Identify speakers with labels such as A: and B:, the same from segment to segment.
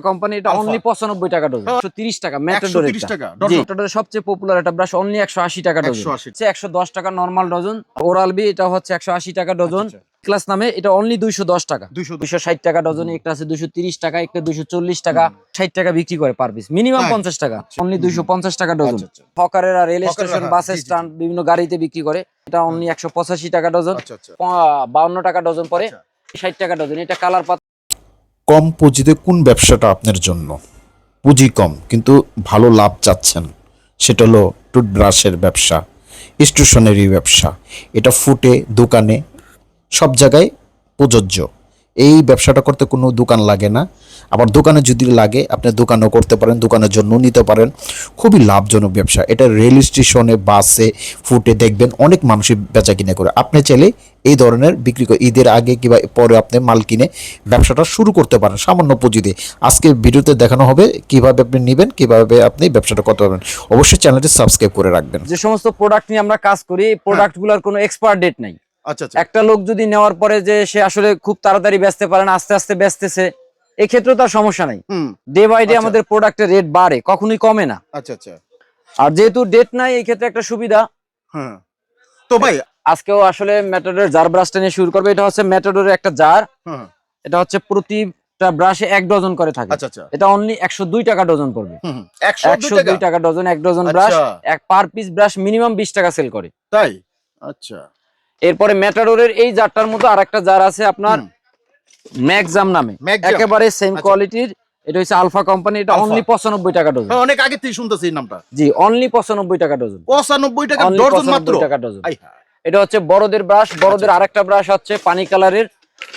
A: Company এটা only 95 টাকা dozen, 130 টাকা ম্যাটাডোর।
B: 130 টাকা ডজন।
A: ম্যাটাডোরের সবচেয়ে পপুলার একটা ব্রাশ অনলি 180 টাকা ডজন, 110 টাকা নরমাল ডজন। ওরাল বি এটা হচ্ছে 180 টাকা ডজন। ক্লাস নামে এটা অনলি 210 টাকা, 260 টাকা ডজন। একটা আছে 230 টাকা, একটা 240 টাকা, 60 টাকা বিক্রি করে পার পিস, মিনিমাম 50 টাকা, অনলি 250 টাকা ডজন। হকারের আর রেল স্টেশন, বাস স্ট্যান্ড, বিভিন্ন গাড়িতে বিক্রি করে। এটা অনলি 185 টাকা ডজন, 52 টাকা ডজন পরে, 60 টাকা ডজন। এটা কালার পাতা।
C: কম পুঁজিতে কোন ব্যবসাটা আপনার জন্য? পুঁজি কম কিন্তু ভালো লাভ চাচ্ছেন, সেটা হলো টুথব্রাশের ব্যবসা, স্টেশনারি ব্যবসা। এটা ফুটে দোকানে সব জায়গায় প্রযোজ্য। এই ব্যবসাটা করতে কোনো দোকান লাগে না, আবার দোকানে যদি লাগে আপনি দোকানও করতে পারেন, দোকানের জন্য নিতে পারেন। খুবই লাভজনক ব্যবসা এটা। রেল স্টেশনে, বাসে, ফুটে দেখবেন অনেক মানুষই বেচা কিনে করে। আপনি চাইলে এই ধরনের বিক্রি করে ঈদের আগে কিংবা পরে আপনি মাল কিনে ব্যবসাটা শুরু করতে পারেন সামান্য পুঁজিতে। আজকে ভিডিওতে দেখানো হবে কিভাবে আপনি নেবেন, কিভাবে আপনি ব্যবসাটা করতে পারবেন। অবশ্যই চ্যানেলটি সাবস্ক্রাইব করে রাখবেন।
A: যে সমস্ত প্রোডাক্ট নিয়ে আমরা কাজ করি, এই প্রোডাক্টগুলোর কোনো এক্সপায়ার ডেট নাই। একটা লোক যদি নেওয়ার পরে যে সে আসলে খুব তাড়াতাড়ি বেচতে পারে না, আস্তে আস্তে বেচতেছে, এই ক্ষেত্রে তার সমস্যা নাই। ডে বাই ডে আমাদের প্রোডাক্টের রেট বাড়ে, কখনোই কমে না। আর যেহেতু ডেট নাই, এই ক্ষেত্রে একটা সুবিধা।
B: তো ভাই
A: আজকেও আসলে ম্যাটাডোরের জার ব্রাশটা নিয়ে শুরু করবে। এটা হচ্ছে ম্যাটাডোরের একটা জার, এটা হচ্ছে প্রতিটা ব্রাশে 1 ডজন করে থাকে। এটা অনলি 102 টাকা ডজন পড়বে, 102 টাকা ডজন। 1 ডজন ব্রাশ, এক পার পিস ব্রাশ মিনিমাম 20 টাকা সেল করে।
B: তাই? আচ্ছা।
A: এরপরে ম্যাটাডোরের এই জারটার মতো আরেকটা জার আছে আপনার ম্যাগজাম নামে, একেবারে সেম কোয়ালিটির। এটা হচ্ছে আলফা কোম্পানি, এটা অনলি 95 টাকা ডজন।
B: অনেক আগে থেকে শুনতেছি এই নামটা।
A: জি, অনলি 95 টাকা ডজন।
B: 95 টাকা ডজন মাত্র।
A: টাকা ডজন। এটা হচ্ছে বড়দের ব্রাশ। বড়দের আরেকটা ব্রাশ হচ্ছে পানি কালারের,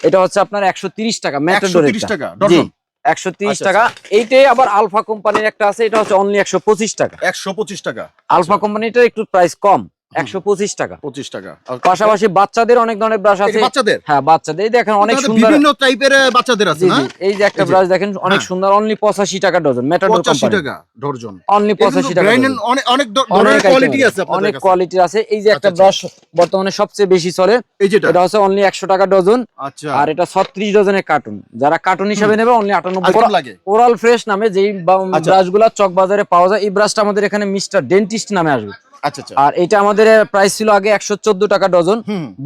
A: এটা হচ্ছে আপনার 130 টাকা ম্যাটাডোরের।
B: 130 টাকা ডজন,
A: 130 টাকা। এইটাই আবার আলফা কোম্পানির একটা আছে, এটা হচ্ছে অনলি 125 টাকা।
B: 125 টাকা।
A: আলফা কোম্পানিটার একটু প্রাইস কম, 125 টাকা।
B: 25 টাকা।
A: পাশাপাশি বাচ্চাদের অনেক ধরনের ব্রাশ আছে।
B: বাচ্চাদের?
A: হ্যাঁ, বাচ্চাদের। এই দেখেন অনেক সুন্দর
B: বিভিন্ন টাইপের বাচ্চাদের আছে না?
A: এই যে একটা ব্রাশ দেখেন অনেক সুন্দর, অনলি 85 টাকা ডজন। ম্যাটাডোর কোম্পানি,
B: 85 টাকা ডজন,
A: অনলি 85 টাকা।
B: অনেক ধরনের কোয়ালিটি আছে,
A: অনেক কোয়ালিটি আছে। এই যে একটা ব্রাশ বর্তমানে সবচেয়ে বেশি চলে, এটা হচ্ছে অনলি 100 টাকা ডজন।
B: আচ্ছা।
A: আর এটা 36 ডজনের কার্টুন। যারা কার্টুন হিসেবে নেবে অনলি 98। ওরাল ফ্রেশ নামে যেই ব্রাশগুলো চক বাজারে পাওয়া যায়, এই ব্রাশটা আমাদের এখানে মিস্টার ডেন্টিস্ট নামে আসবে। আর এটা আমাদের প্রাইস ছিল আগে 114 টাকা ডজন,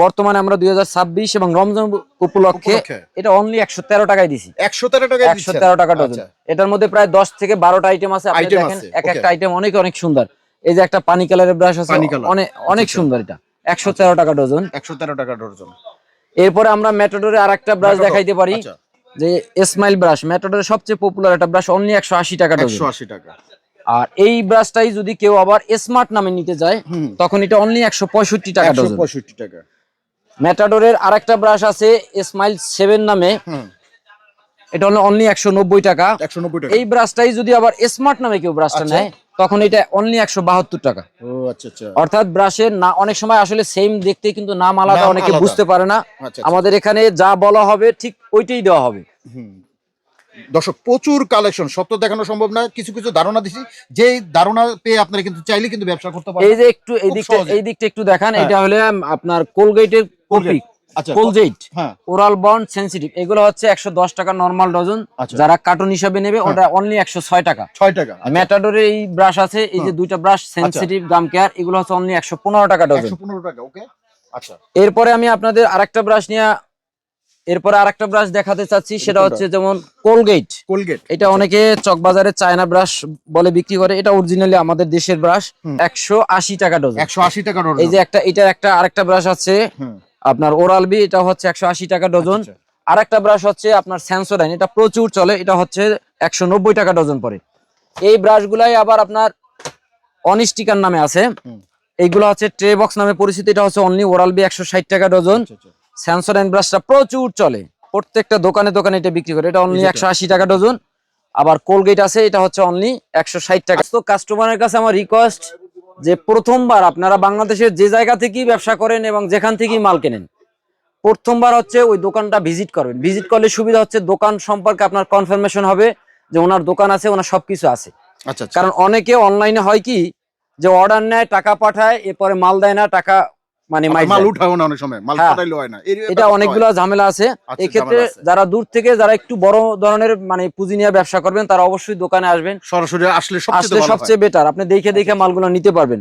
A: বর্তমানে আমরা 2026 এবং রমজান উপলক্ষে এটা অনলি 113 টাকায় দিছি। 113 টাকা ডজন। এটার মধ্যে প্রায় 10 থেকে 12টা আইটেম আছে। আপনি দেখেন এক একটা আইটেম অনেক অনেক সুন্দর। এই যে একটা পানি কালারের ব্রাশ আছে, অনেক সুন্দর। এটা 113 টাকা ডজন।
B: 113 টাকা ডজন।
A: এরপরে আমরা ম্যাটাডোরে আরেকটা ব্রাশ দেখাইতে পারি, যে স্মাইল ব্রাশ। ম্যাটাডোরের সবচেয়ে পপুলার একটা ব্রাশ, অনলি 180 টাকা ডজন।
B: 180 টাকা। আর
A: এই ব্রাশটাই যদি কেউ আবার স্মার্ট নামে নিতে যায়, তখন এটা অনলি 165 টাকা ডজন।
B: 165 টাকা।
A: ম্যাটাডোরের আরেকটা ব্রাশ আছে স্মাইল 7 নামে, এটা হলো অনলি 190 টাকা।
B: 190 টাকা।
A: এই ব্রাশটাই যদি আবার স্মার্ট নামে কেউ ব্রাশটা নেয়, তখন এটা অনলি 172 টাকা।
B: ও আচ্ছা আচ্ছা।
A: অর্থাৎ ব্রাশের না অনেক সময় আসলে সেম দেখতে, কিন্তু নাম আলাদা, অনেকে বুঝতে পারে না। আমাদের এখানে যা বলা হবে ঠিক ওইটাই দেওয়া হবে।
B: দর্শক, প্রচুর কালেকশন, সব তো দেখানো সম্ভব না, কিছু কিছু ধারণা দিছি, যে ধারণা পেয়ে আপনারা কিন্তু চাইলে কিন্তু ব্যবসা করতে পারেন।
A: এই যে একটু এই দিকটা একটু দেখান। এটা হলো আপনার কোলগেটের copy, Colgate oral bond sensitive. এগুলো হচ্ছে 110 টাকা নরমাল ডজন। যারা কার্টুন হিসাবে নেবে ওটা অনলি 106 টাকা।
B: 6 টাকা।
A: ম্যাটাডোরের এই ব্রাশ আছে, এই যে দুইটা ব্রাশ সেনসিটিভ গাম কেয়ার, এগুলো হচ্ছে অনলি 115 টাকা ডজন।
B: 115 টাকা। ওকে। আচ্ছা।
A: এরপরে আমি আপনাদের আরেকটা ব্রাশ নিয়ে দেখাতে চাচ্ছি, সেটা হচ্ছে যেমন কোলগেট। এটা অনেকে চকবাজারে চায়না ব্রাশ বলে বিক্রি করে, এটা অরিজিনালি আমাদের দেশের ব্রাশ, 180 টাকা ডজন।
B: 180 টাকা ডজন।
A: এই যে আরেকটা ব্রাশ আছে আপনার ওরাল বি, এটা হচ্ছে 180 টাকা ডজন। আরেকটা ব্রাশ হচ্ছে আপনার সেন্সোডাইন, এটা প্রচুর চলে, এটা হচ্ছে 190 টাকা ডজন পড়ে। এই ব্রাশগুলাই আবার আপনার অনিস্টিকার নামে আছে, এইগুলো হচ্ছে ট্রে বক্স নামে পরিচিত। এটা হচ্ছে অনলি ওরাল বি 160 টাকা ডজন। সেন্সোডাইন ব্রাশটা প্রচুর চলে, প্রত্যেকটা দোকানে দোকানে এটা বিক্রি করে, এটা অনলি 180 টাকা ডজন। আবার কোলগেট আছে, এটা হচ্ছে অনলি 160 টাকা। তো কাস্টমারের কাছে আমার রিকোয়েস্ট, যে প্রথমবার আপনারা বাংলাদেশের যে জায়গা থেকেই ব্যবসা করেন এবং যেখান থেকেই মাল কেনেন, প্রথমবার হচ্ছে ওই দোকানটা ভিজিট করবেন। ভিজিট করলে সুবিধা হচ্ছে দোকান সম্পর্কে আপনার কনফার্মেশন হবে যে ওনার দোকান আছে, ওনার সবকিছু আছে। কারণ অনেকে অনলাইনে হয় কি, যে অর্ডার নেয়, টাকা পাঠায়, এরপরে মাল দেয় না, টাকা মানে
B: আপনার
A: মাইর
B: মাল
A: যায়।
B: উঠাও না অনেক সময়, মাল
A: হ্যাঁ।
B: পটাইলেও হয় না, এই
A: এটা
B: ব্যাপারটা
A: অনেকগুলো
B: হয়।
A: ঝামেলা আছে।
B: আচ্ছা,
A: এক্ষেত্রে
B: ঝামেলা আছে।
A: যারা দূর থেকে যারা একটু বড় ধরনের মানে পুঁজি নিয়ে ব্যবসা করবেন তারা অবশ্যই দোকানে আসবেন,
B: সরাসরি আসলে সবচেয়ে
A: আসলে
B: ভালো হয়।
A: সবচেয়ে বেটার, আপনি দেখে দেখে মালগুলো নিতে পারবেন।